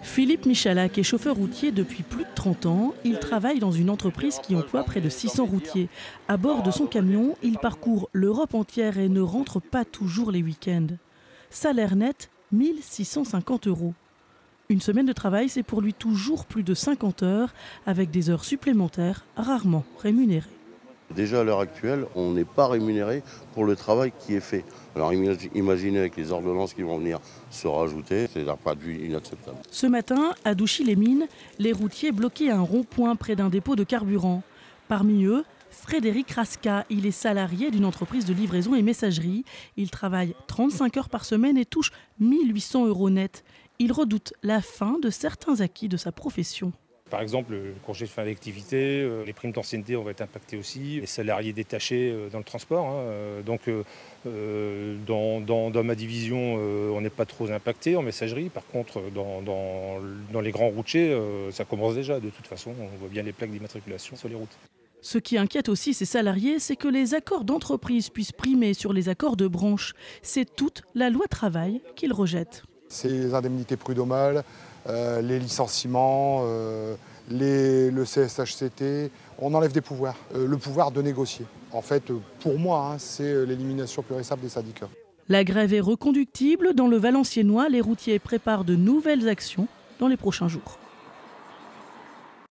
Philippe Michalak est chauffeur routier depuis plus de 30 ans. Il travaille dans une entreprise qui emploie près de 600 routiers. À bord de son camion, il parcourt l'Europe entière et ne rentre pas toujours les week-ends. Salaire net, 1 650 €. Une semaine de travail, c'est pour lui toujours plus de 50 heures, avec des heures supplémentaires rarement rémunérées. Déjà à l'heure actuelle, on n'est pas rémunéré pour le travail qui est fait. Alors imaginez avec les ordonnances qui vont venir se rajouter, c'est d'un point de vue inacceptable. Ce matin, à Douchy-les-Mines, les routiers bloquaient un rond-point près d'un dépôt de carburant. Parmi eux, Frédéric Rasca, il est salarié d'une entreprise de livraison et messagerie. Il travaille 35 heures par semaine et touche 1 800 € net. Il redoute la fin de certains acquis de sa profession. Par exemple, le congé de fin d'activité, les primes d'ancienneté vont être impactées aussi, les salariés détachés dans le transport. Dans ma division, on n'est pas trop impacté en messagerie. Par contre, dans les grands routiers, ça commence déjà. De toute façon, on voit bien les plaques d'immatriculation sur les routes. Ce qui inquiète aussi ces salariés, c'est que les accords d'entreprise puissent primer sur les accords de branche. C'est toute la loi travail qu'ils rejettent. C'est les indemnités prud'homales, les licenciements, le CSHCT, on enlève des pouvoirs, le pouvoir de négocier. En fait, pour moi, c'est l'élimination pure et simple des syndicats. La grève est reconductible. Dans le Valenciennois, les routiers préparent de nouvelles actions dans les prochains jours.